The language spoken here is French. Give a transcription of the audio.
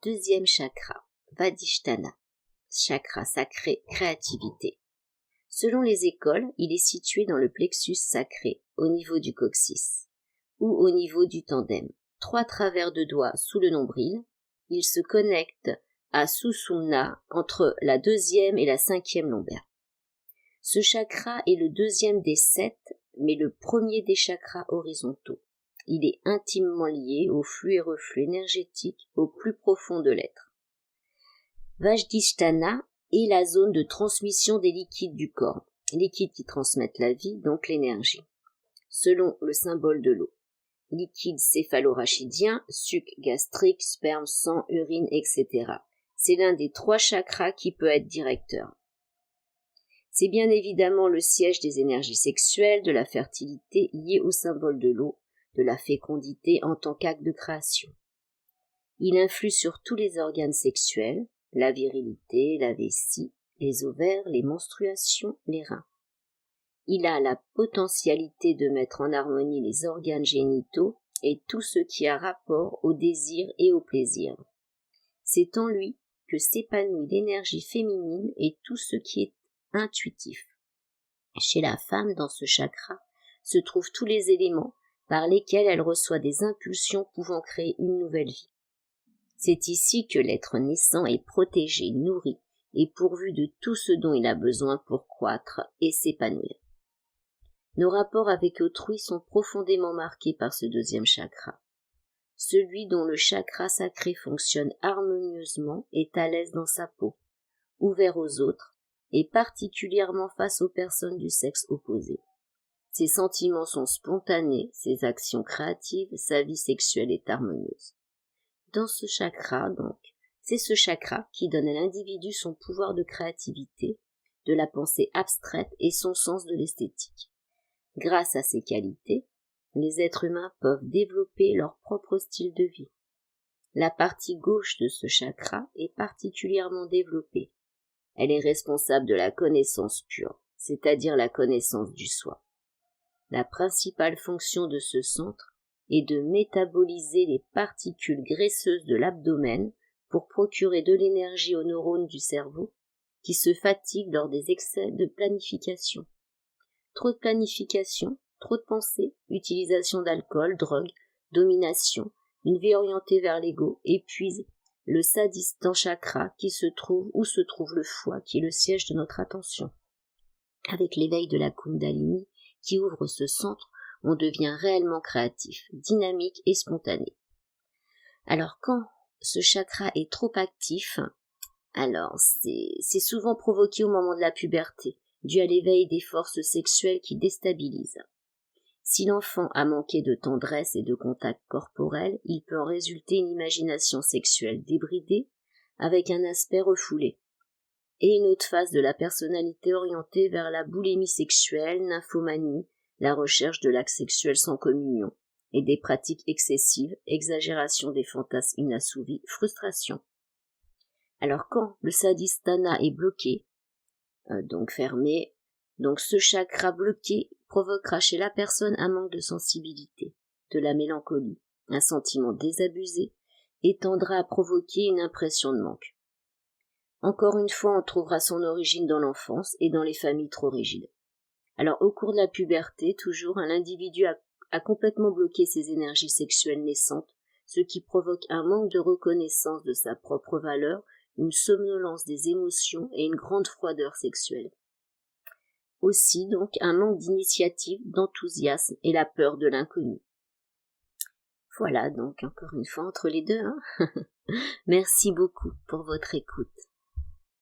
Deuxième chakra, Vadhisthana, chakra sacré, créativité. Selon les écoles, il est situé dans le plexus sacré, au niveau du coccyx, ou au niveau du tandem. 3 travers de doigts sous le nombril, il se connecte à Sushumna entre la 2e et la 5e lombaire. Ce chakra est le 2e des 7, mais le 1er des chakras horizontaux. Il est intimement lié au flux et reflux énergétique au plus profond de l'être. Vadhisthana est la zone de transmission des liquides du corps, liquides qui transmettent la vie, donc l'énergie, selon le symbole de l'eau. Liquide céphalorachidien, suc gastrique, sperme, sang, urine, etc. C'est l'un des 3 chakras qui peut être directeur. C'est bien évidemment le siège des énergies sexuelles, de la fertilité liée au symbole de l'eau, de la fécondité en tant qu'acte de création. Il influe sur tous les organes sexuels, la virilité, la vessie, les ovaires, les menstruations, les reins. Il a la potentialité de mettre en harmonie les organes génitaux et tout ce qui a rapport au désir et au plaisir. C'est en lui que s'épanouit l'énergie féminine et tout ce qui est intuitif. Chez la femme, dans ce chakra, se trouvent tous les éléments par lesquels elle reçoit des impulsions pouvant créer une nouvelle vie. C'est ici que l'être naissant est protégé, nourri et pourvu de tout ce dont il a besoin pour croître et s'épanouir. Nos rapports avec autrui sont profondément marqués par ce 2e chakra. Celui dont le chakra sacré fonctionne harmonieusement est à l'aise dans sa peau, ouvert aux autres et particulièrement face aux personnes du sexe opposé. Ses sentiments sont spontanés, ses actions créatives, sa vie sexuelle est harmonieuse. Dans ce chakra, donc, c'est ce chakra qui donne à l'individu son pouvoir de créativité, de la pensée abstraite et son sens de l'esthétique. Grâce à ces qualités, les êtres humains peuvent développer leur propre style de vie. La partie gauche de ce chakra est particulièrement développée. Elle est responsable de la connaissance pure, c'est-à-dire la connaissance du soi. La principale fonction de ce centre est de métaboliser les particules graisseuses de l'abdomen pour procurer de l'énergie aux neurones du cerveau qui se fatiguent lors des excès de planification. Trop de planification, trop de pensée, utilisation d'alcool, drogue, domination, une vie orientée vers l'ego épuise le Svadhisthana chakra qui se trouve où se trouve le foie qui est le siège de notre attention. Avec l'éveil de la Kundalini qui ouvre ce centre, on devient réellement créatif, dynamique et spontané. Alors quand ce chakra est trop actif, alors c'est souvent provoqué au moment de la puberté, dû à l'éveil des forces sexuelles qui déstabilisent. Si l'enfant a manqué de tendresse et de contact corporel, il peut en résulter une imagination sexuelle débridée, avec un aspect refoulé, et une autre phase de la personnalité orientée vers la boulimie sexuelle, nymphomanie, la recherche de l'acte sexuel sans communion, et des pratiques excessives, exagération des fantasmes inassouvis, frustration. Alors quand le Svadhisthana est bloqué, donc fermé, donc ce chakra bloqué provoquera chez la personne un manque de sensibilité, de la mélancolie, un sentiment désabusé, et tendra à provoquer une impression de manque. Encore une fois, on trouvera son origine dans l'enfance et dans les familles trop rigides. Alors au cours de la puberté, toujours, l'individu a complètement bloqué ses énergies sexuelles naissantes, ce qui provoque un manque de reconnaissance de sa propre valeur, une somnolence des émotions et une grande froideur sexuelle. Aussi donc un manque d'initiative, d'enthousiasme et la peur de l'inconnu. Voilà donc encore une fois entre les deux. Merci beaucoup pour votre écoute.